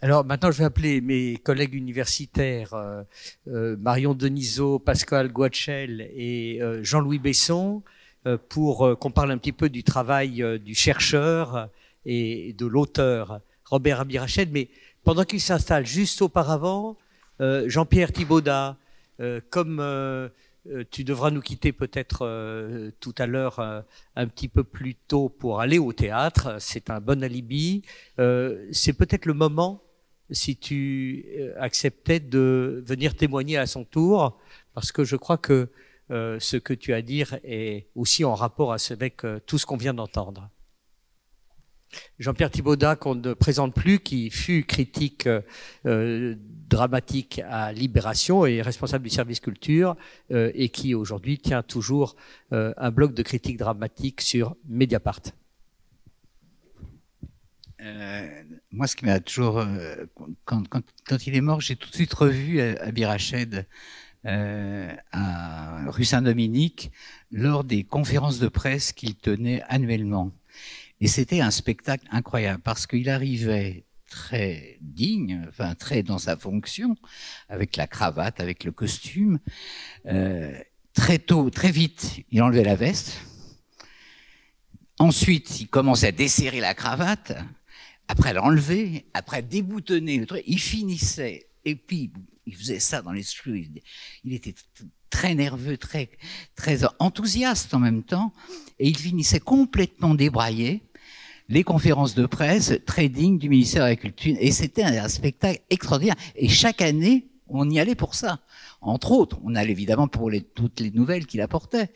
Alors maintenant, je vais appeler mes collègues universitaires, Marion Denisot, Pascal Guachel et Jean-Louis Besson, pour qu'on parle un petit peu du travail du chercheur et de l'auteur Robert Abirached. Mais pendant qu'il s'installe, juste auparavant, Jean-Pierre Thibaudat, comme tu devras nous quitter peut-être tout à l'heure un petit peu plus tôt pour aller au théâtre, c'est un bon alibi. C'est peut-être le moment, si tu acceptais de venir témoigner à son tour, parce que je crois que ce que tu as à dire est aussi en rapport avec tout ce qu'on vient d'entendre. Jean-Pierre Thibaudat, qu'on ne présente plus, qui fut critique dramatique à Libération et responsable du service culture, et qui aujourd'hui tient toujours un blog de critique dramatique sur Mediapart. Moi, ce qui m'a toujours... quand il est mort, j'ai tout de suite revu Abirached à rue Saint-Dominique lors des conférences de presse qu'il tenait annuellement. Et c'était un spectacle incroyable parce qu'il arrivait très digne, enfin très dans sa fonction, avec la cravate, avec le costume. Très tôt, très vite, il enlevait la veste. Ensuite, il commençait à desserrer la cravate. Après l'enlever, après déboutonner le truc, il finissait. Et puis, il faisait ça dans les cheveux. Il était très nerveux, très enthousiaste en même temps. Et il finissait complètement débraillé. Les conférences de presse, très dignes du ministère de la Culture. Et c'était un spectacle extraordinaire. Et chaque année, on y allait pour ça. Entre autres, on allait évidemment pour toutes les nouvelles qu'il apportait.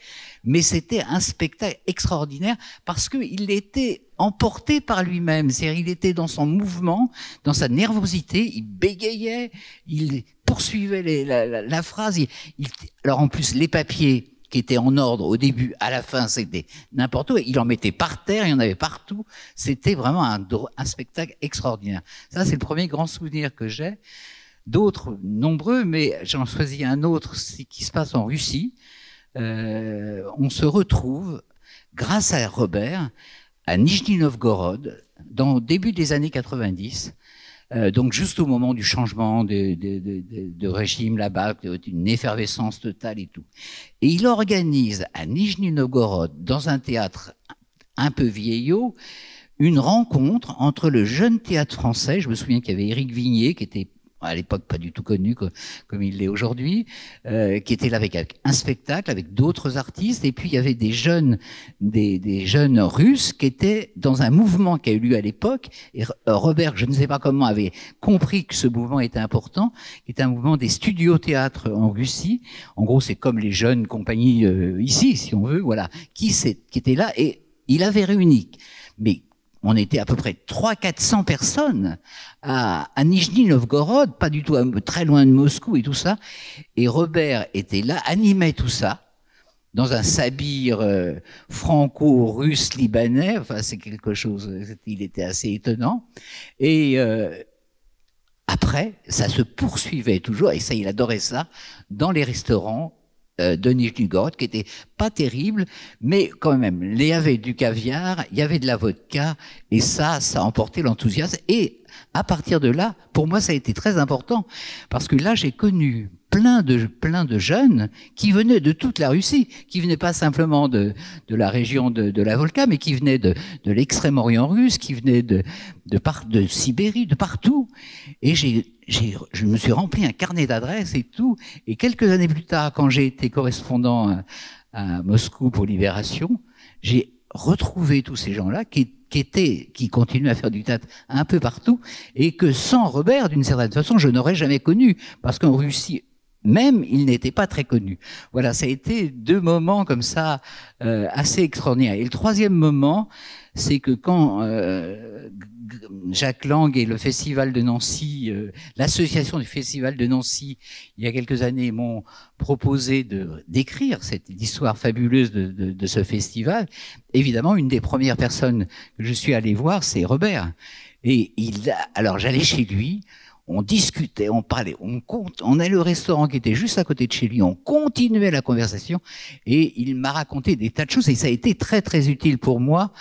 Mais c'était un spectacle extraordinaire parce qu'il était emporté par lui-même. C'est-à-dire, il était dans son mouvement, dans sa nervosité, il bégayait, il poursuivait la phrase. Alors en plus, les papiers qui étaient en ordre au début, à la fin, c'était n'importe où. Il en mettait par terre, il y en avait partout. C'était vraiment un spectacle extraordinaire. Ça, c'est le premier grand souvenir que j'ai. D'autres, nombreux, mais j'en choisis un autre, c'est qui se passe en Russie. On se retrouve, grâce à Robert, à Nijni Novgorod, au début des années 90, donc juste au moment du changement de régime là-bas, une effervescence totale et tout. Et il organise à Nijni Novgorod, dans un théâtre un peu vieillot, une rencontre entre le jeune théâtre français. Je me souviens qu'il y avait Éric Vignier, qui était à l'époque pas du tout connu comme il l'est aujourd'hui, qui était là avec un spectacle, avec d'autres artistes, et puis il y avait des jeunes Russes qui étaient dans un mouvement qui a eu lieu à l'époque, et Robert, je ne sais pas comment, avait compris que ce mouvement était important, qui était un mouvement des studios théâtre en Russie. En gros, c'est comme les jeunes compagnies ici, si on veut, voilà, qui étaient là, et il avait réuni, mais on était à peu près 300-400 personnes à Nijni Novgorod, pas du tout très loin de Moscou et tout ça. Et Robert était là, animait tout ça, dans un sabir franco-russe-libanais. Enfin, c'est quelque chose, il était assez étonnant. Et après, ça se poursuivait toujours, et ça, il adorait ça, dans les restaurants de Nijni Novgorod, qui était pas terrible, mais quand même, il y avait du caviar, il y avait de la vodka, et ça emportait l'enthousiasme. Et à partir de là, pour moi, ça a été très important, parce que là, j'ai connu plein de jeunes qui venaient de toute la Russie, qui venaient pas simplement de la région de la Volga, mais qui venaient de l'extrême-orient russe, qui venaient de Sibérie, de partout. Et je me suis rempli un carnet d'adresses et tout. Et quelques années plus tard, quand j'ai été correspondant à Moscou pour Libération, j'ai retrouvé tous ces gens-là qui continuent à faire du théâtre un peu partout, et que sans Robert, d'une certaine façon, je n'aurais jamais connu, parce qu'en Russie même, il n'était pas très connu. Voilà, ça a été deux moments comme ça assez extraordinaires. Et le troisième moment, c'est que quand Jacques Lang et le Festival de Nancy, l'association du Festival de Nancy, il y a quelques années, m'ont proposé d'écrire cette histoire fabuleuse de ce festival, évidemment, une des premières personnes que je suis allé voir, c'est Robert. Et alors j'allais chez lui, on discutait, on parlait, on allait au restaurant qui était juste à côté de chez lui, on continuait la conversation, et il m'a raconté des tas de choses, et ça a été très très utile pour moi,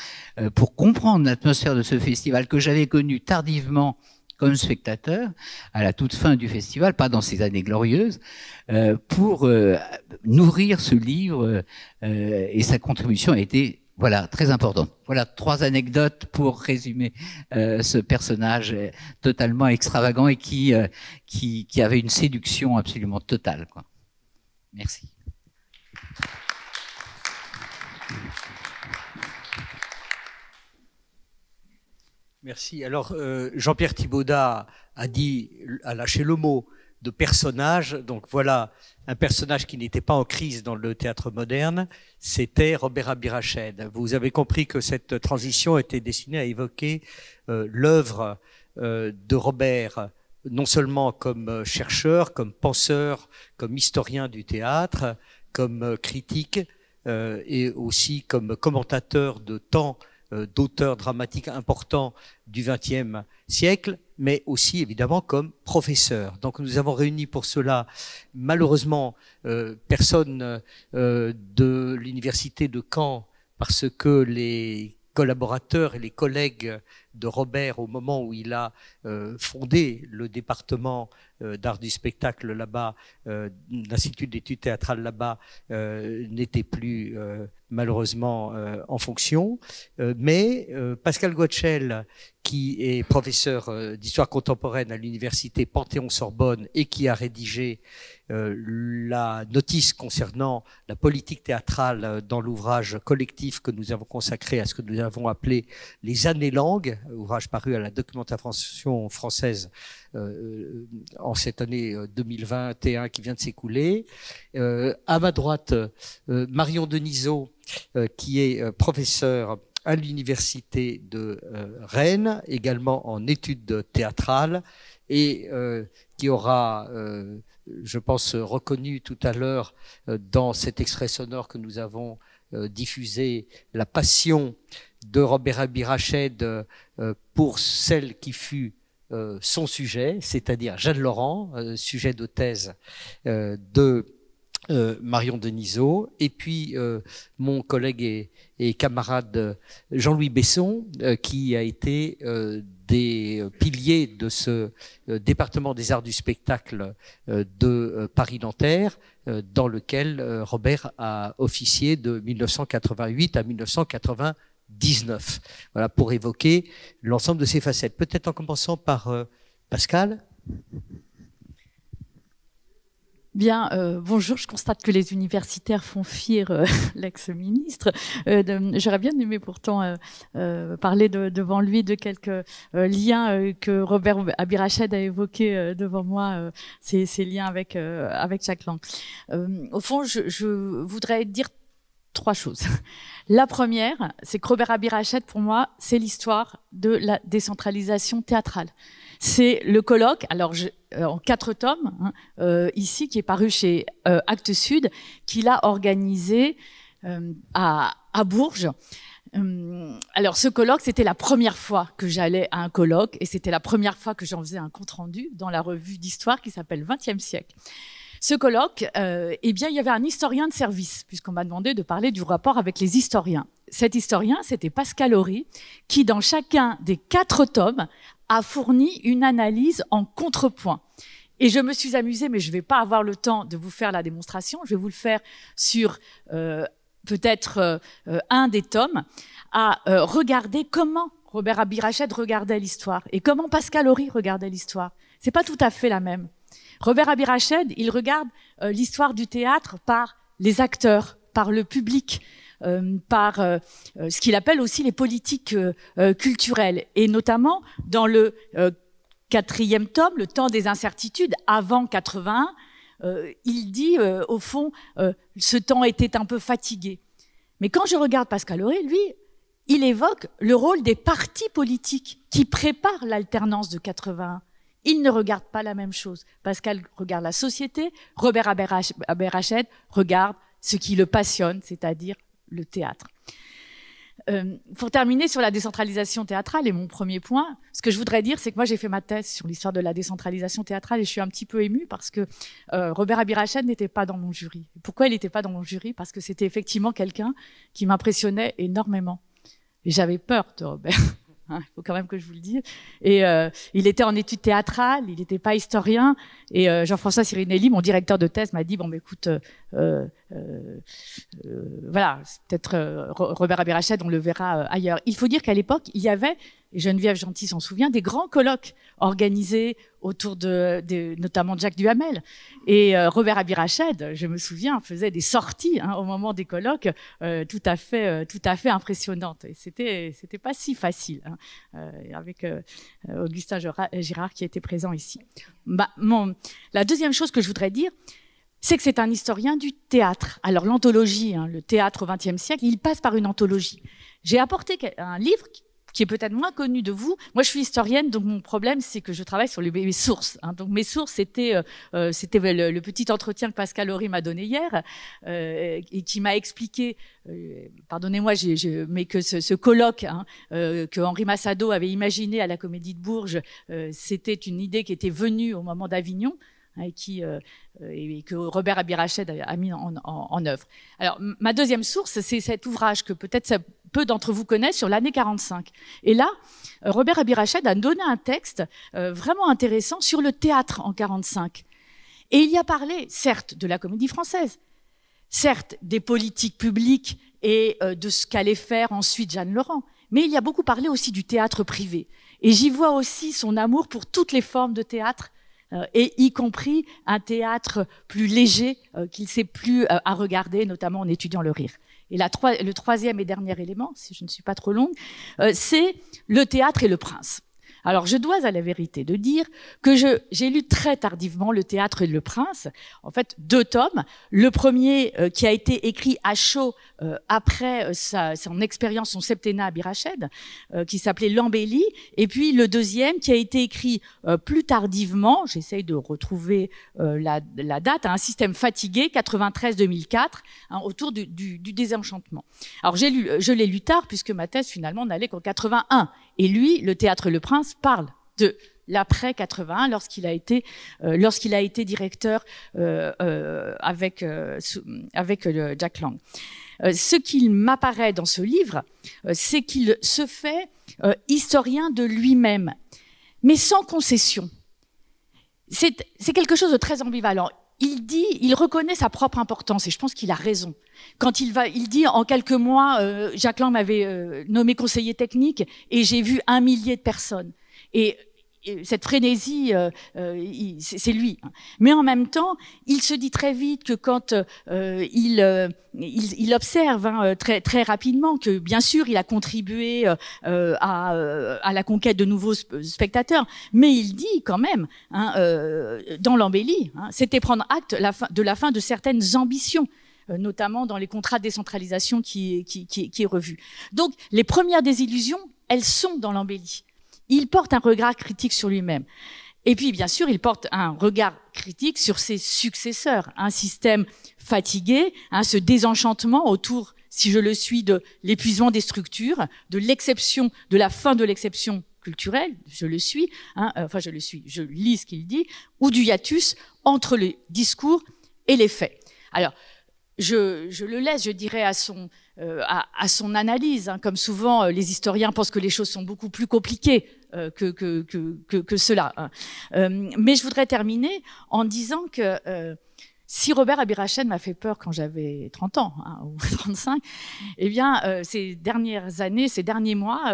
pour comprendre l'atmosphère de ce festival que j'avais connu tardivement comme spectateur à la toute fin du festival, pas dans ces années glorieuses, pour nourrir ce livre et sa contribution a été voilà très importante. Voilà 3 anecdotes pour résumer ce personnage totalement extravagant et qui avait une séduction absolument totale, quoi. Merci. Merci. Alors, Jean-Pierre Thibaudat a lâché le mot de personnage. Donc voilà, un personnage qui n'était pas en crise dans le théâtre moderne, c'était Robert Abirached. Vous avez compris que cette transition était destinée à évoquer l'œuvre de Robert, non seulement comme chercheur, comme penseur, comme historien du théâtre, comme critique, et aussi comme commentateur de temps d'auteurs dramatiques importants du XXe siècle, mais aussi évidemment comme professeur. Donc nous avons réuni pour cela, malheureusement, personne de l'université de Caen, parce que les collaborateurs et les collègues de Robert, au moment où il a fondé le département d'art du spectacle là-bas, l'Institut d'études théâtrales là-bas, n'étaient plus malheureusement en fonction. Mais Pascal Goetschel, qui est professeur d'histoire contemporaine à l'université Panthéon-Sorbonne et qui a rédigé la notice concernant la politique théâtrale dans l'ouvrage collectif que nous avons consacré à ce que nous avons appelé les années langues, ouvrage paru à la documentation française en cette année 2021 qui vient de s'écouler. À ma droite, Marion Denisot, qui est professeur à l'université de Rennes, également en études théâtrales, et qui aura, je pense, reconnu tout à l'heure dans cet extrait sonore que nous avons diffusé, la passion de Robert Abirached pour celle qui fut son sujet, c'est-à-dire Jeanne Laurent, sujet de thèse de Marion Denisot, et puis mon collègue et camarade Jean-Louis Besson, qui a été des piliers de ce département des arts du spectacle de Paris-Nanterre, dans lequel Robert a officié de 1988 à 1999. Voilà, pour évoquer l'ensemble de ces facettes. Peut-être en commençant par Pascal. Bien, bonjour, je constate que les universitaires font fuir l'ex-ministre. J'aurais bien aimé pourtant parler devant lui de quelques liens que Robert Abirached a évoqués devant moi, ces liens avec Jack Lang. Au fond, je voudrais dire 3 choses. La première, c'est que Robert Abirached, pour moi, c'est l'histoire de la décentralisation théâtrale. C'est le colloque, alors en 4 tomes, ici, qui est paru chez Actes Sud, qu'il a organisé à Bourges. Alors ce colloque, c'était la première fois que j'allais à un colloque et c'était la première fois que j'en faisais un compte-rendu dans la revue d'histoire qui s'appelle 20e siècle. Ce colloque, eh bien, il y avait un historien de service, puisqu'on m'a demandé de parler du rapport avec les historiens. Cet historien, c'était Pascal Horry, qui, dans chacun des 4 tomes, a fourni une analyse en contrepoint. Et je me suis amusée, mais je ne vais pas avoir le temps de vous faire la démonstration, je vais vous le faire sur peut-être un des tomes, à regarder comment Robert Abirached regardait l'histoire et comment Pascal Horry regardait l'histoire. C'est pas tout à fait la même. Robert Abirached, il regarde l'histoire du théâtre par les acteurs, par le public, par ce qu'il appelle aussi les politiques culturelles. Et notamment, dans le 4e tome, Le temps des incertitudes, avant 81, il dit, au fond, ce temps était un peu fatigué. Mais quand je regarde Pascal Horry, lui, il évoque le rôle des partis politiques qui préparent l'alternance de 81. Il ne regarde pas la même chose. Pascal regarde la société, Robert Abirached regarde ce qui le passionne, c'est-à-dire le théâtre. Pour terminer sur la décentralisation théâtrale, et mon premier point, ce que je voudrais dire, c'est que moi j'ai fait ma thèse sur l'histoire de la décentralisation théâtrale et je suis un petit peu émue parce que Robert Abirached n'était pas dans mon jury. Pourquoi il n'était pas dans mon jury? Parce que c'était effectivement quelqu'un qui m'impressionnait énormément. Et j'avais peur de Robert. hein, il faut quand même que je vous le dise. Et il était en études théâtrales, il n'était pas historien. Et Jean-François Sirinelli, mon directeur de thèse, m'a dit bon, bah, écoute, voilà, peut-être Robert Abirached, on le verra ailleurs. Il faut dire qu'à l'époque, il y avait, et Geneviève Gentil s'en souvient, des grands colloques organisés autour notamment de Jacques Duhamel. Et Robert Abirached, je me souviens, faisait des sorties au moment des colloques tout à fait impressionnantes. Et c'était pas si facile avec Augustin Girard qui était présent ici. La deuxième chose que je voudrais dire, c'est que c'est un historien du théâtre. Alors l'anthologie, le théâtre au XXe siècle, il passe par une anthologie. J'ai apporté un livre qui est peut-être moins connu de vous. Moi, je suis historienne, donc mon problème, c'est que je travaille sur mes sources. Donc mes sources, c'était le petit entretien que Pascal Horry m'a donné hier et qui m'a expliqué, pardonnez-moi, mais que ce colloque que Henri Massado avait imaginé à la Comédie de Bourges, c'était une idée qui était venue au moment d'Avignon. Et que Robert Abirached a mis en œuvre. Alors, ma deuxième source, c'est cet ouvrage que peut-être peu d'entre vous connaissent sur l'année 45. Et là, Robert Abirached a donné un texte vraiment intéressant sur le théâtre en 45. Et il y a parlé, certes, de la Comédie Française, certes, des politiques publiques et de ce qu'allait faire ensuite Jeanne Laurent, mais il y a beaucoup parlé aussi du théâtre privé. Et j'y vois aussi son amour pour toutes les formes de théâtre, et y compris un théâtre plus léger qu'il sait plus à regarder, notamment en étudiant le rire. Et le troisième et dernier élément, si je ne suis pas trop longue, c'est le théâtre et le prince. Alors, je dois à la vérité de dire que j'ai lu très tardivement Le Théâtre et le Prince, en fait 2 tomes. Le premier qui a été écrit à chaud après son expérience, son septennat à Abirached, qui s'appelait L'Embellie, et puis le deuxième qui a été écrit plus tardivement, j'essaye de retrouver la date, Un système fatigué, 93-2004, autour du désenchantement. Alors je l'ai lu tard puisque ma thèse finalement n'allait qu'en 81. Et lui, Le Théâtre et le Prince parle de l'après 81 lorsqu'il a été directeur avec Jack Lang. Ce qu'il m'apparaît dans ce livre, c'est qu'il se fait historien de lui-même, mais sans concession. C'est quelque chose de très ambivalent. Il reconnaît sa propre importance et je pense qu'il a raison. Quand il dit en quelques mois, Jack Lang m'avait nommé conseiller technique et j'ai vu 1 millier de personnes. Et cette frénésie, c'est lui. Mais en même temps, il se dit très vite que quand il observe très très rapidement que bien sûr il a contribué à la conquête de nouveaux spectateurs, mais il dit quand même dans L'Embellie, c'était prendre acte de la fin de certaines ambitions, notamment dans les contrats de décentralisation qui est revu. Donc les premières désillusions, elles sont dans L'Embellie. Il porte un regard critique sur lui-même. Et puis, bien sûr, il porte un regard critique sur ses successeurs. Un système fatigué, ce désenchantement autour, si je le suis, de l'épuisement des structures, de l'exception, de la fin de l'exception culturelle, je lis ce qu'il dit, ou du hiatus entre les discours et les faits. Alors, je le laisse, je dirais, à son analyse. Comme souvent, les historiens pensent que les choses sont beaucoup plus compliquées que cela. Mais je voudrais terminer en disant que si Robert Abirached m'a fait peur quand j'avais 30 ans ou 35, eh bien, ces dernières années, ces derniers mois,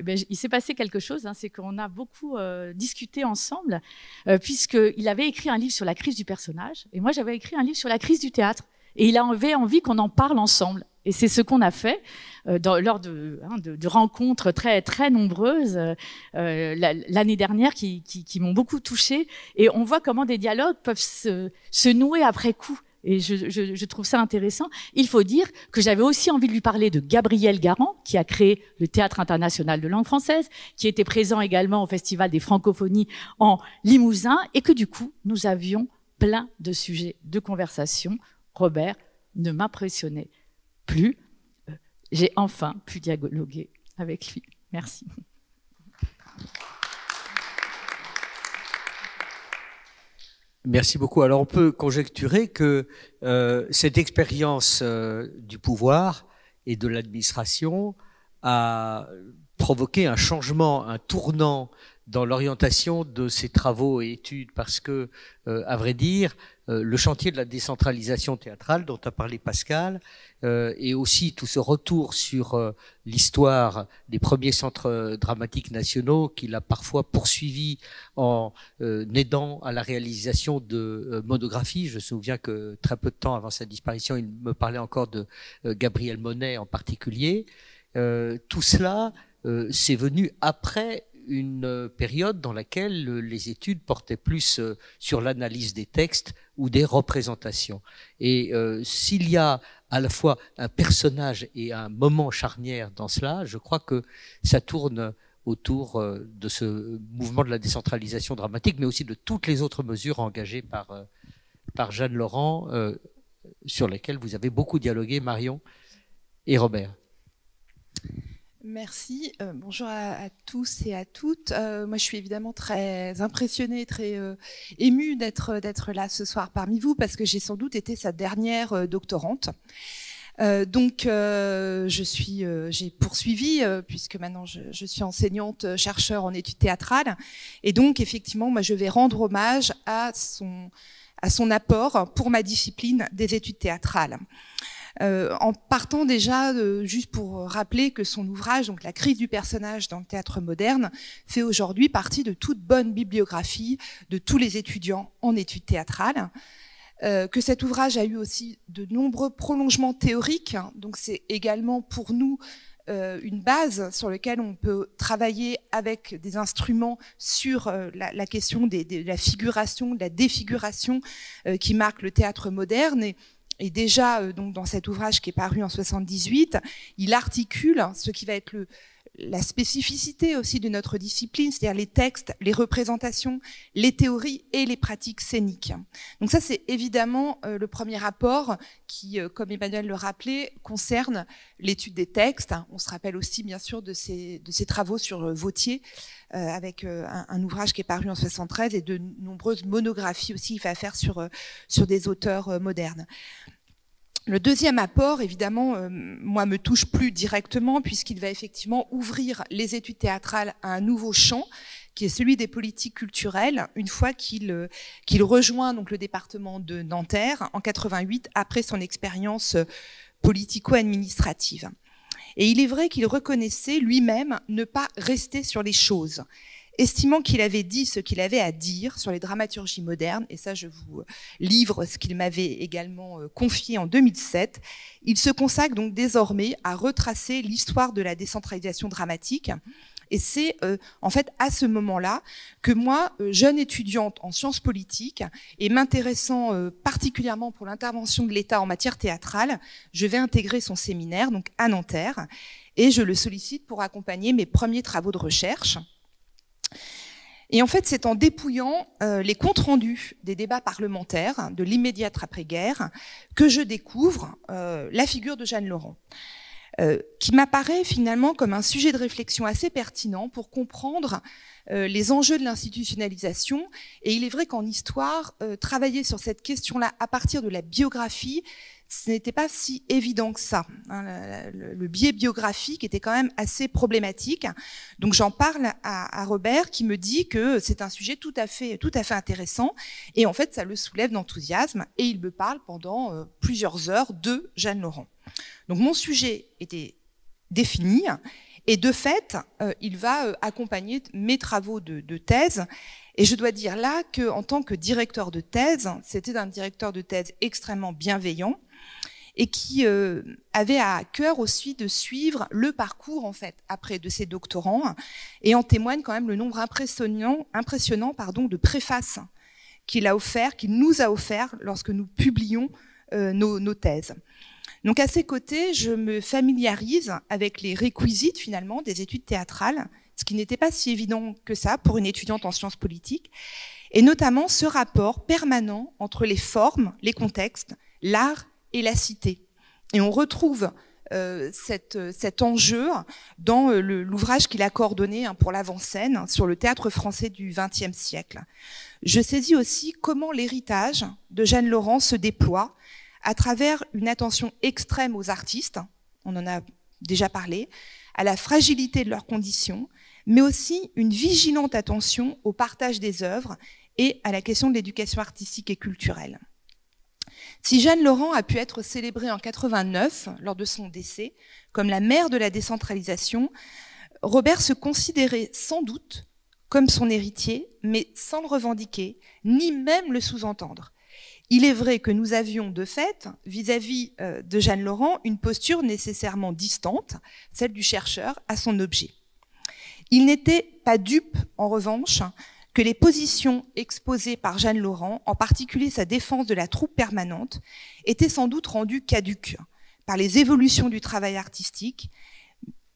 il s'est passé quelque chose. C'est qu'on a beaucoup discuté ensemble, puisqu'il avait écrit un livre sur la crise du personnage, et moi j'avais écrit un livre sur la crise du théâtre. Et il avait envie qu'on en parle ensemble. Et c'est ce qu'on a fait lors de rencontres très très nombreuses l'année dernière qui m'ont beaucoup touchée. Et on voit comment des dialogues peuvent se nouer après coup. Et je trouve ça intéressant. Il faut dire que j'avais aussi envie de lui parler de Gabriel Garand, qui a créé le Théâtre international de langue française, qui était présent également au Festival des Francophonies en Limousin, et que du coup, nous avions plein de sujets de conversation. Robert ne m'impressionnait plus. J'ai enfin pu dialoguer avec lui. Merci. Merci beaucoup. Alors on peut conjecturer que cette expérience du pouvoir et de l'administration a provoqué un changement, un tournant dans l'orientation de ces travaux et études, parce que, à vrai dire, le chantier de la décentralisation théâtrale dont a parlé Pascal, et aussi tout ce retour sur l'histoire des premiers centres dramatiques nationaux qu'il a parfois poursuivi en aidant à la réalisation de monographies. Je me souviens que très peu de temps avant sa disparition, il me parlait encore de Gabriel Monet en particulier. Tout cela, c'est venu après une période dans laquelle les études portaient plus sur l'analyse des textes ou des représentations. Et s'il y a à la fois un personnage et un moment charnière dans cela, je crois que ça tourne autour de ce mouvement de la décentralisation dramatique, mais aussi de toutes les autres mesures engagées par Jeanne Laurent, sur lesquelles vous avez beaucoup dialogué, Marion et Robert. Merci. Bonjour à tous et à toutes. Moi, je suis évidemment très impressionnée, très émue d'être là ce soir parmi vous, parce que j'ai sans doute été sa dernière doctorante. Donc, j'ai poursuivi, puisque maintenant je suis enseignante, chercheur en études théâtrales. Et donc, effectivement, moi, je vais rendre hommage à son apport pour ma discipline des études théâtrales. En partant déjà, juste pour rappeler que son ouvrage, donc La crise du personnage dans le théâtre moderne, fait aujourd'hui partie de toute bonne bibliographie de tous les étudiants en études théâtrales. Que cet ouvrage a eu aussi de nombreux prolongements théoriques, hein, donc c'est également pour nous une base sur laquelle on peut travailler avec des instruments sur la question de la figuration, de la défiguration qui marque le théâtre moderne. Et déjà, donc dans cet ouvrage qui est paru en 78, il articule ce qui va être la spécificité aussi de notre discipline, c'est-à-dire les textes, les représentations, les théories et les pratiques scéniques. Donc ça, c'est évidemment le premier rapport qui, comme Emmanuel le rappelait, concerne l'étude des textes. On se rappelle aussi, bien sûr, de ses travaux sur Vautier, avec un ouvrage qui est paru en 73 et de nombreuses monographies aussi qu'il va faire sur des auteurs modernes. Le deuxième apport, évidemment, moi, me touche plus directement, puisqu'il va effectivement ouvrir les études théâtrales à un nouveau champ, qui est celui des politiques culturelles, une fois qu'il rejoint donc le département de Nanterre en 88, après son expérience politico-administrative. Et il est vrai qu'il reconnaissait lui-même ne pas rester sur les choses, estimant qu'il avait dit ce qu'il avait à dire sur les dramaturgies modernes, et ça je vous livre ce qu'il m'avait également confié en 2007, il se consacre donc désormais à retracer l'histoire de la décentralisation dramatique. Et c'est en fait à ce moment-là que moi, jeune étudiante en sciences politiques et m'intéressant particulièrement pour l'intervention de l'État en matière théâtrale, je vais intégrer son séminaire donc à Nanterre et je le sollicite pour accompagner mes premiers travaux de recherche. Et en fait, c'est en dépouillant les comptes rendus des débats parlementaires de l'immédiate après-guerre que je découvre la figure de Jeanne Laurent. Qui m'apparaît finalement comme un sujet de réflexion assez pertinent pour comprendre les enjeux de l'institutionnalisation. Et il est vrai qu'en histoire, travailler sur cette question-là à partir de la biographie, ce n'était pas si évident que ça. Le biais biographique était quand même assez problématique. Donc j'en parle à Robert qui me dit que c'est un sujet tout à fait intéressant. Et en fait, ça le soulève d'enthousiasme. Et il me parle pendant plusieurs heures de Jeanne Laurent. Donc mon sujet était défini et de fait, il va accompagner mes travaux de thèse. Et je dois dire là qu'en tant que directeur de thèse, c'était un directeur de thèse extrêmement bienveillant et qui avait à cœur aussi de suivre le parcours en fait après de ses doctorants. Et en témoigne quand même le nombre impressionnant de préfaces qu'il nous a offert lorsque nous publions nos thèses. Donc à ses côtés, je me familiarise avec les réquisites finalement des études théâtrales, ce qui n'était pas si évident que ça pour une étudiante en sciences politiques, et notamment ce rapport permanent entre les formes, les contextes, l'art et la cité. Et on retrouve cet enjeu dans l'ouvrage qu'il a coordonné pour l'avant-scène sur le théâtre français du XXe siècle. Je saisis aussi comment l'héritage de Jeanne Laurent se déploie à travers une attention extrême aux artistes, on en a déjà parlé, à la fragilité de leurs conditions, mais aussi une vigilante attention au partage des œuvres et à la question de l'éducation artistique et culturelle. Si Jeanne Laurent a pu être célébrée en 89, lors de son décès, comme la mère de la décentralisation, Robert se considérait sans doute comme son héritier, mais sans le revendiquer, ni même le sous-entendre. Il est vrai que nous avions, de fait, vis-à-vis de Jeanne Laurent, une posture nécessairement distante, celle du chercheur, à son objet. Il n'était pas dupe, en revanche, que les positions exposées par Jeanne Laurent, en particulier sa défense de la troupe permanente, étaient sans doute rendues caduques par les évolutions du travail artistique,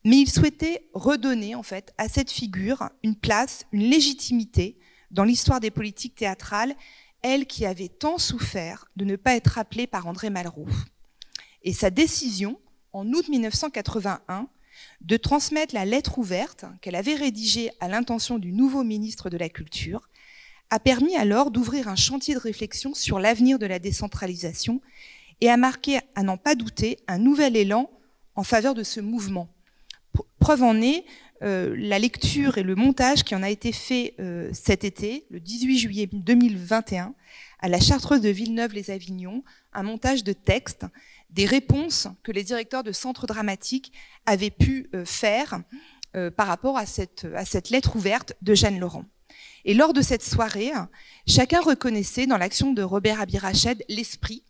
mais il souhaitait redonner, en fait, à cette figure une place, une légitimité dans l'histoire des politiques théâtrales, elle qui avait tant souffert de ne pas être appelée par André Malraux. Et sa décision, en août 1981, de transmettre la lettre ouverte qu'elle avait rédigée à l'intention du nouveau ministre de la Culture, a permis alors d'ouvrir un chantier de réflexion sur l'avenir de la décentralisation et a marqué, à n'en pas douter, un nouvel élan en faveur de ce mouvement. Preuve en est la lecture et le montage qui en a été fait cet été, le 18 juillet 2021, à la Chartreuse de Villeneuve-les-Avignon, un montage de textes, des réponses que les directeurs de centres dramatiques avaient pu faire par rapport à cette lettre ouverte de Jeanne Laurent. Et lors de cette soirée, chacun reconnaissait dans l'action de Robert Abirached l'esprit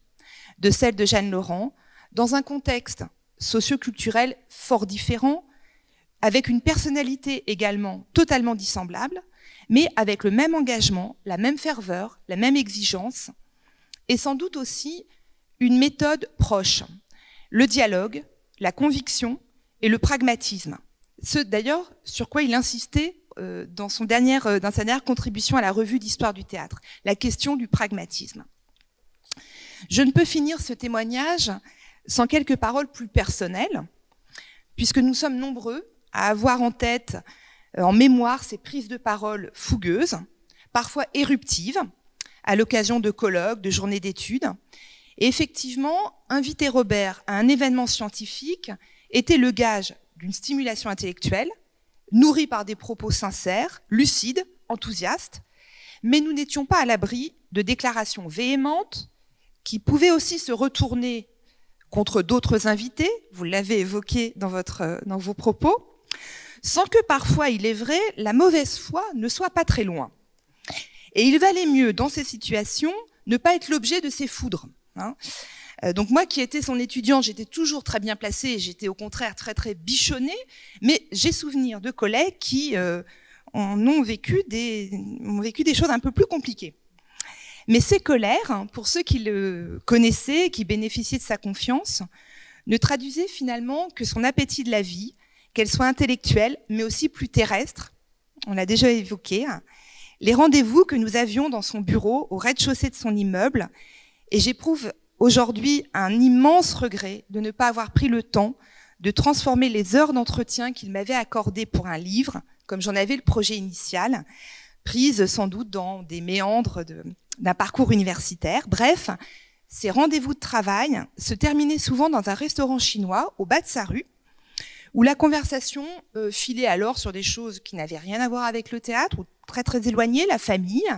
de celle de Jeanne Laurent, dans un contexte socio-culturel fort différent, avec une personnalité également totalement dissemblable, mais avec le même engagement, la même ferveur, la même exigence, et sans doute aussi une méthode proche, le dialogue, la conviction et le pragmatisme. Ce d'ailleurs sur quoi il insistait dans sa dernière contribution à la revue d'histoire du théâtre, la question du pragmatisme. Je ne peux finir ce témoignage sans quelques paroles plus personnelles, puisque nous sommes nombreux à avoir en tête, en mémoire, ces prises de parole fougueuses, parfois éruptives, à l'occasion de colloques, de journées d'études. Et effectivement, inviter Robert à un événement scientifique était le gage d'une stimulation intellectuelle, nourrie par des propos sincères, lucides, enthousiastes, mais nous n'étions pas à l'abri de déclarations véhémentes qui pouvaient aussi se retourner contre d'autres invités, vous l'avez évoqué dans vos propos, sans que parfois, il est vrai, la mauvaise foi ne soit pas très loin. Et il valait mieux, dans ces situations, ne pas être l'objet de ces foudres. Donc moi qui étais son étudiant, j'étais toujours très bien placée, j'étais au contraire très très bichonnée, mais j'ai souvenir de collègues qui ont vécu des choses un peu plus compliquées. Mais ces colères, pour ceux qui le connaissaient, qui bénéficiaient de sa confiance, ne traduisaient finalement que son appétit de la vie, qu'elle soit intellectuelle, mais aussi plus terrestre. On l'a déjà évoqué. Les rendez-vous que nous avions dans son bureau, au rez-de-chaussée de son immeuble, et j'éprouve aujourd'hui un immense regret de ne pas avoir pris le temps de transformer les heures d'entretien qu'il m'avait accordées pour un livre, comme j'en avais le projet initial, prises sans doute dans des méandres d'un parcours universitaire. Bref, ces rendez-vous de travail se terminaient souvent dans un restaurant chinois au bas de sa rue, où la conversation filait alors sur des choses qui n'avaient rien à voir avec le théâtre, ou très très éloignées, la famille,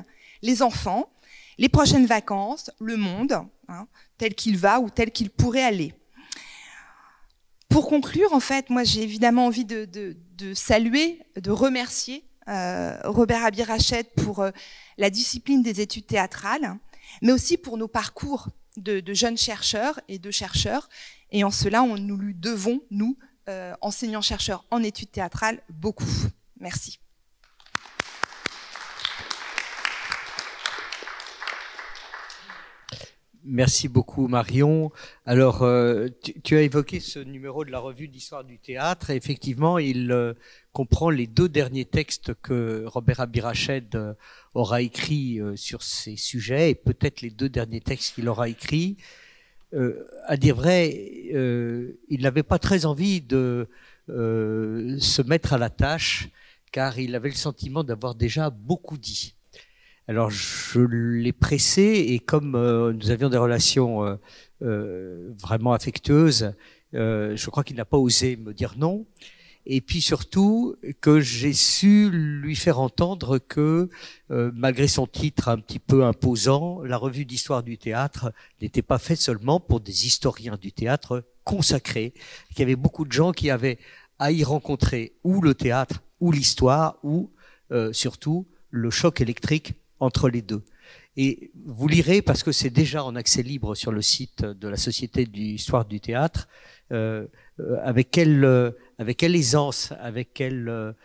les enfants, les prochaines vacances, le monde, tel qu'il va ou tel qu'il pourrait aller. Pour conclure, en fait, moi j'ai évidemment envie de saluer, de remercier Robert Abirached pour la discipline des études théâtrales, mais aussi pour nos parcours de jeunes chercheurs et de chercheurs. Et en cela, nous lui devons, nous, enseignants-chercheurs en études théâtrales, beaucoup. Merci. Merci beaucoup Marion. Alors, tu as évoqué ce numéro de la revue d'histoire du théâtre. Et effectivement, il comprend les 2 derniers textes que Robert Abirached aura écrits sur ces sujets, et peut-être les 2 derniers textes qu'il aura écrits. À dire vrai, il n'avait pas très envie de se mettre à la tâche, car il avait le sentiment d'avoir déjà beaucoup dit. Alors je l'ai pressé, et comme nous avions des relations vraiment affectueuses, je crois qu'il n'a pas osé me dire non. et puis surtout que j'ai su lui faire entendre que, malgré son titre un petit peu imposant, la revue d'histoire du théâtre n'était pas faite seulement pour des historiens du théâtre consacrés, qu'il y avait beaucoup de gens qui avaient à y rencontrer ou le théâtre, ou l'histoire, ou surtout le choc électrique entre les deux. Et vous lirez, parce que c'est déjà en accès libre sur le site de la Société d'histoire du théâtre, avec quelle aisance, avec quelle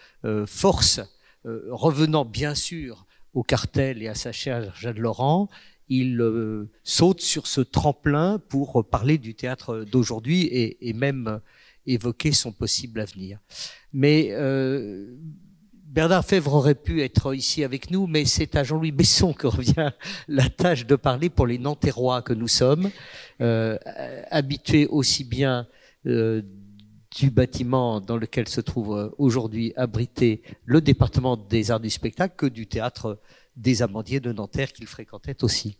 force, revenant bien sûr au cartel et à sa chère Jeanne Laurent, il saute sur ce tremplin pour parler du théâtre d'aujourd'hui et même évoquer son possible avenir. Mais Bernard Fèvre aurait pu être ici avec nous, mais c'est à Jean-Louis Besson que revient la tâche de parler pour les Nanterrois que nous sommes, habitués aussi bien du bâtiment dans lequel se trouve aujourd'hui abrité le département des arts du spectacle que du théâtre des Amandiers de Nanterre qu'il fréquentait aussi.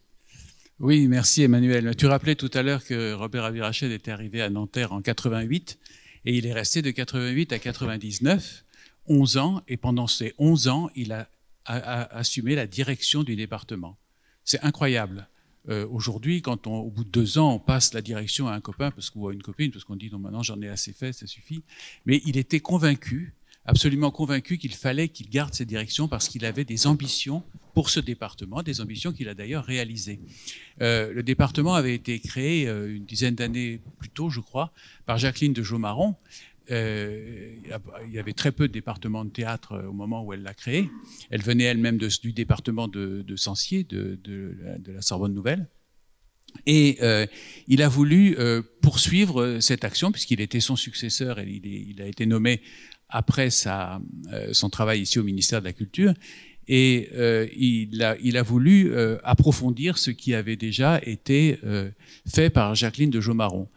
Oui, merci Emmanuel. Tu rappelais tout à l'heure que Robert Avirached était arrivé à Nanterre en 88 et il est resté de 88 à 99, 11 ans, et pendant ces 11 ans, il a assumé la direction du département. C'est incroyable. Aujourd'hui, quand au bout de 2 ans, on passe la direction à un copain ou à une copine, parce qu'on dit non, maintenant j'en ai assez fait, ça suffit. Mais il était convaincu, absolument convaincu qu'il fallait qu'il garde cette direction parce qu'il avait des ambitions pour ce département, des ambitions qu'il a d'ailleurs réalisées. Le département avait été créé une dizaine d'années plus tôt, je crois, par Jacqueline de Jaumaron. Il y avait très peu de départements de théâtre au moment où elle l'a créé. Elle venait elle-même du département de Censier, de la Sorbonne Nouvelle. Et il a voulu poursuivre cette action, puisqu'il était son successeur, et il a été nommé après son travail ici au ministère de la Culture. Et il a voulu approfondir ce qui avait déjà été fait par Jacqueline de Jaumaron.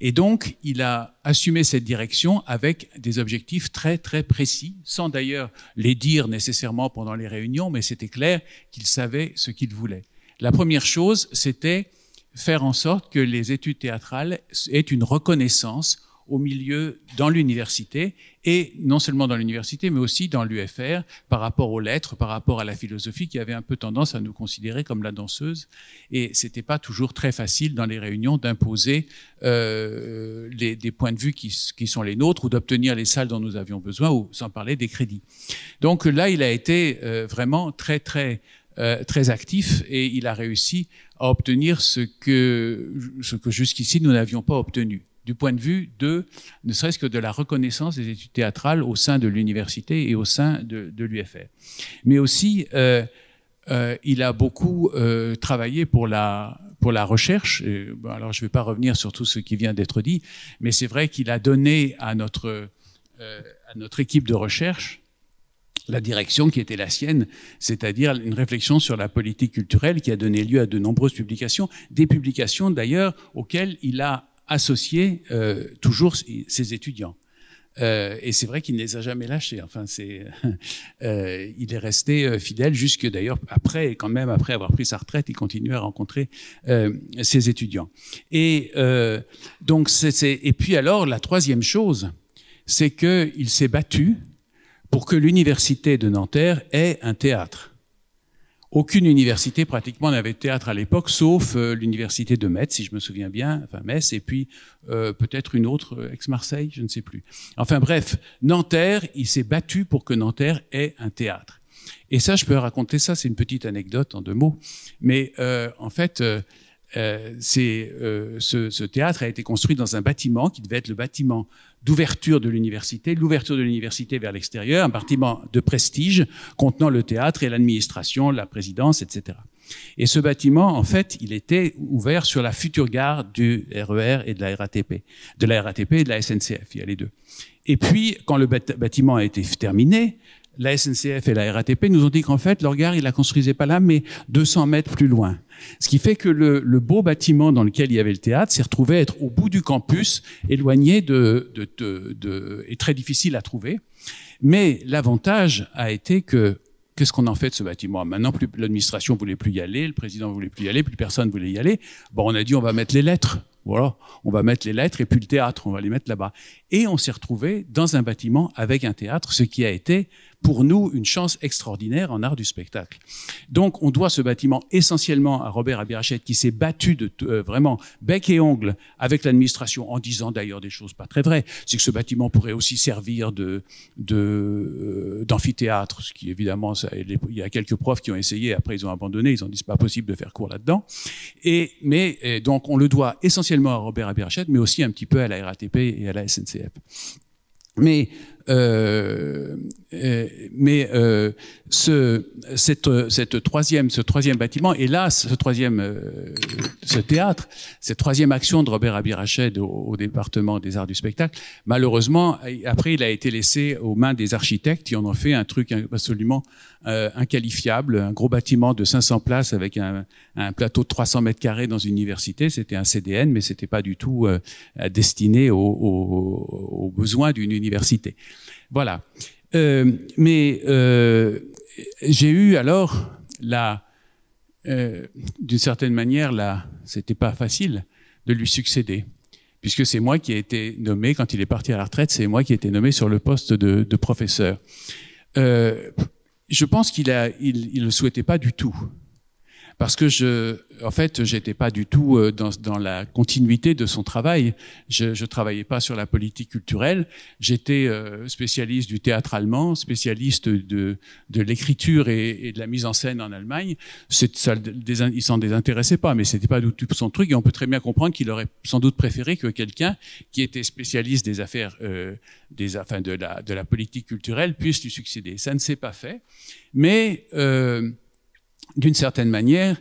Et donc, il a assumé cette direction avec des objectifs très, très précis, sans d'ailleurs les dire nécessairement pendant les réunions, mais c'était clair qu'il savait ce qu'il voulait. La première chose, c'était faire en sorte que les études théâtrales aient une reconnaissance au milieu, dans l'université, et non seulement dans l'université, mais aussi dans l'UFR, par rapport aux lettres, par rapport à la philosophie, qui avait un peu tendance à nous considérer comme la danseuse. Et c'était pas toujours très facile dans les réunions d'imposer des points de vue qui sont les nôtres, ou d'obtenir les salles dont nous avions besoin, ou sans parler des crédits. Donc là, il a été vraiment très, très actif, et il a réussi à obtenir ce que jusqu'ici nous n'avions pas obtenu, du point de vue ne serait-ce que de la reconnaissance des études théâtrales au sein de l'université et au sein de l'UFR. Mais aussi, il a beaucoup travaillé pour la recherche. Alors, je ne vais pas revenir sur tout ce qui vient d'être dit, mais c'est vrai qu'il a donné à notre équipe de recherche la direction qui était la sienne, c'est-à-dire une réflexion sur la politique culturelle qui a donné lieu à de nombreuses publications, des publications d'ailleurs auxquelles il a associé toujours ses étudiants. Et c'est vrai qu'il ne les a jamais lâchés. Enfin, il est resté fidèle jusque d'ailleurs après, quand même après avoir pris sa retraite, il continuait à rencontrer ses étudiants. Et donc, et puis alors, la troisième chose, c'est qu'il s'est battu pour que l'université de Nanterre ait un théâtre. Aucune université pratiquement n'avait de théâtre à l'époque, sauf l'université de Metz, si je me souviens bien, enfin Metz, et puis peut-être une autre, Aix-Marseille, je ne sais plus. Enfin bref, Nanterre, il s'est battu pour que Nanterre ait un théâtre. Et ça, je peux raconter ça, c'est une petite anecdote en 2 mots, mais en fait, ce théâtre a été construit dans un bâtiment qui devait être le bâtiment d'ouverture de l'université, l'ouverture de l'université vers l'extérieur, un bâtiment de prestige contenant le théâtre et l'administration, la présidence, etc. Et ce bâtiment, en fait, il était ouvert sur la future gare du RER et de la RATP, de la RATP et de la SNCF, il y a les deux. Et puis, quand le bâtiment a été terminé, la SNCF et la RATP nous ont dit qu'en fait, leur gare, ils la construisaient pas là, mais 200 mètres plus loin. Ce qui fait que le beau bâtiment dans lequel il y avait le théâtre s'est retrouvé être au bout du campus, éloigné et très difficile à trouver. Mais l'avantage a été que, qu'est-ce qu'on en fait de ce bâtiment? Maintenant, l'administration voulait plus y aller, le président voulait plus y aller, plus personne voulait y aller. Bon, on a dit, on va mettre les lettres. Voilà, on va mettre les lettres et puis le théâtre, on va les mettre là-bas. Et on s'est retrouvé dans un bâtiment avec un théâtre, ce qui a été pour nous une chance extraordinaire en art du spectacle. Donc on doit ce bâtiment essentiellement à Robert Abirached qui s'est battu vraiment bec et ongle avec l'administration en disant d'ailleurs des choses pas très vraies. C'est que ce bâtiment pourrait aussi servir d'amphithéâtre, ce qui évidemment, il y a quelques profs qui ont essayé, après ils ont abandonné, ils ont dit c'est pas possible de faire cours là-dedans. Mais donc on le doit essentiellement à Robert Abirached, mais aussi un petit peu à la RATP et à la SNCF. Mais ce troisième bâtiment, et là, ce théâtre, cette troisième action de Robert Abirached au département des arts du spectacle, malheureusement, après, il a été laissé aux mains des architectes qui en ont fait un truc absolument inqualifiable, un gros bâtiment de 500 places avec un plateau de 300 mètres carrés dans une université. C'était un CDN, mais c'était pas du tout destiné aux besoins d'une université. Voilà. Mais j'ai eu alors d'une certaine manière, c'était pas facile de lui succéder, puisque c'est moi qui ai été nommé, quand il est parti à la retraite, c'est moi qui ai été nommé sur le poste de professeur. Je pense qu'il le souhaitait pas du tout. Parce que en fait, j'étais pas du tout dans la continuité de son travail. Je travaillais pas sur la politique culturelle. J'étais spécialiste du théâtre allemand, spécialiste de l'écriture et de la mise en scène en Allemagne. Il s'en désintéressait pas, mais c'était pas du tout son truc. Et on peut très bien comprendre qu'il aurait sans doute préféré que quelqu'un qui était spécialiste des affaires, de la politique culturelle puisse lui succéder. Ça ne s'est pas fait, mais d'une certaine manière,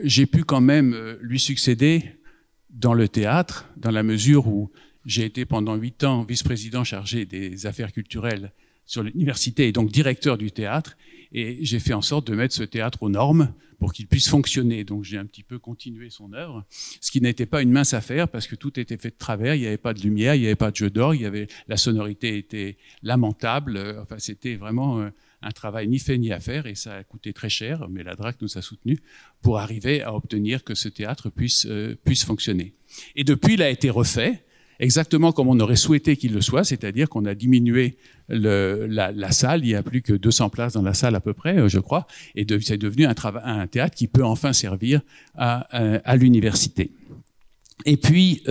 j'ai pu quand même lui succéder dans le théâtre, dans la mesure où j'ai été pendant 8 ans vice-président chargé des affaires culturelles sur l'université et donc directeur du théâtre. Et j'ai fait en sorte de mettre ce théâtre aux normes pour qu'il puisse fonctionner. Donc j'ai un petit peu continué son œuvre, ce qui n'était pas une mince affaire parce que tout était fait de travers, il n'y avait pas de lumière, il n'y avait pas de jeu d'or, la sonorité était lamentable. Enfin, c'était vraiment un travail ni fait ni à faire et ça a coûté très cher, mais la DRAC nous a soutenus pour arriver à obtenir que ce théâtre puisse fonctionner. Et depuis, il a été refait exactement comme on aurait souhaité qu'il le soit, c'est-à-dire qu'on a diminué la salle, il n'y a plus que 200 places dans la salle à peu près, je crois, et c'est devenu un théâtre qui peut enfin servir à l'université. Et puis,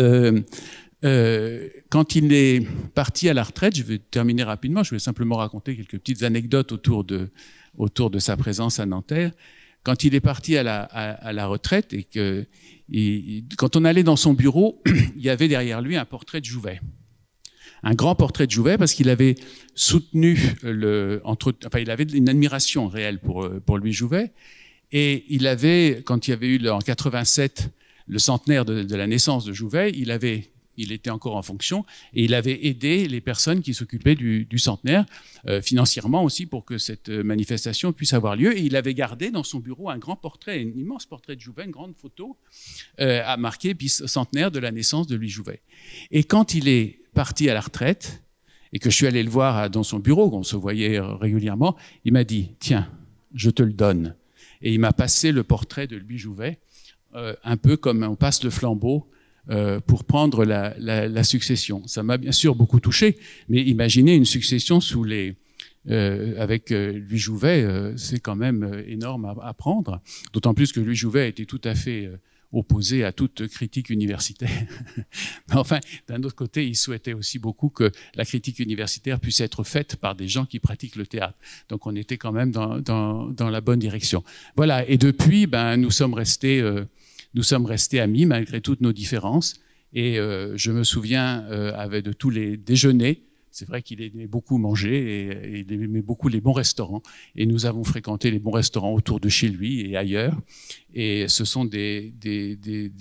quand il est parti à la retraite, je vais terminer rapidement, je vais simplement raconter quelques petites anecdotes autour de sa présence à Nanterre. Quand il est parti à la retraite et que quand on allait dans son bureau, il y avait derrière lui un portrait de Jouvet. Un grand portrait de Jouvet parce qu'il avait soutenu il avait une admiration réelle pour Louis Jouvet. Et il avait, quand il y avait eu en 87 le centenaire de la naissance de Jouvet, il était encore en fonction et il avait aidé les personnes qui s'occupaient du centenaire financièrement aussi pour que cette manifestation puisse avoir lieu. Et il avait gardé dans son bureau un grand portrait, un immense portrait de Jouvet, une grande photo à marquer centenaire de la naissance de Louis Jouvet. Et quand il est parti à la retraite et que je suis allé le voir dans son bureau, qu'on se voyait régulièrement, il m'a dit « Tiens, je te le donne ». Et il m'a passé le portrait de Louis Jouvet, un peu comme on passe le flambeau pour prendre la succession. Ça m'a bien sûr beaucoup touché, mais imaginez une succession avec Louis Jouvet, c'est quand même énorme à prendre. D'autant plus que Louis Jouvet était tout à fait opposé à toute critique universitaire. Mais enfin, d'un autre côté, il souhaitait aussi beaucoup que la critique universitaire puisse être faite par des gens qui pratiquent le théâtre. Donc on était quand même dans la bonne direction. Voilà, et depuis, nous sommes restés amis malgré toutes nos différences. Et je me souviens de tous les déjeuners. C'est vrai qu'il aimait beaucoup manger et il aimait beaucoup les bons restaurants. Et nous avons fréquenté les bons restaurants autour de chez lui et ailleurs. Et ce sont des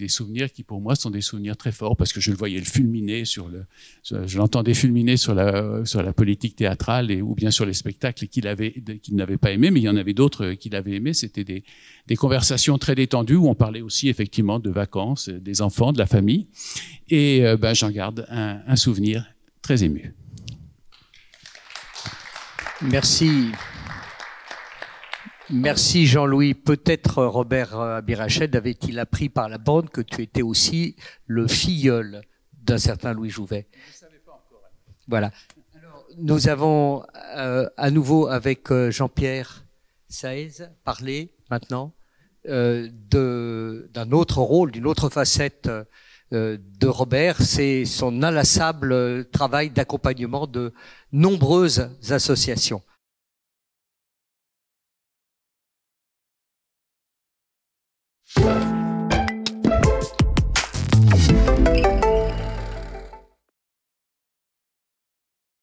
souvenirs qui, pour moi, sont des souvenirs très forts parce que je le voyais fulminer je l'entendais fulminer sur la politique théâtrale ou bien sur les spectacles qu'il n'avait pas aimé, mais il y en avait d'autres qu'il avait aimé. C'était des conversations très détendues où on parlait aussi effectivement de vacances, des enfants, de la famille. Et j'en garde un souvenir très ému. Merci. Merci Jean-Louis. Peut-être Robert Abirached avait-il appris par la bande que tu étais aussi le filleul d'un certain Louis Jouvet. Je ne savais pas encore. Voilà. Alors, nous avons à nouveau avec Jean-Pierre Saez parlé maintenant d'un autre rôle, d'une autre facette de Robert, c'est son inlassable travail d'accompagnement de nombreuses associations.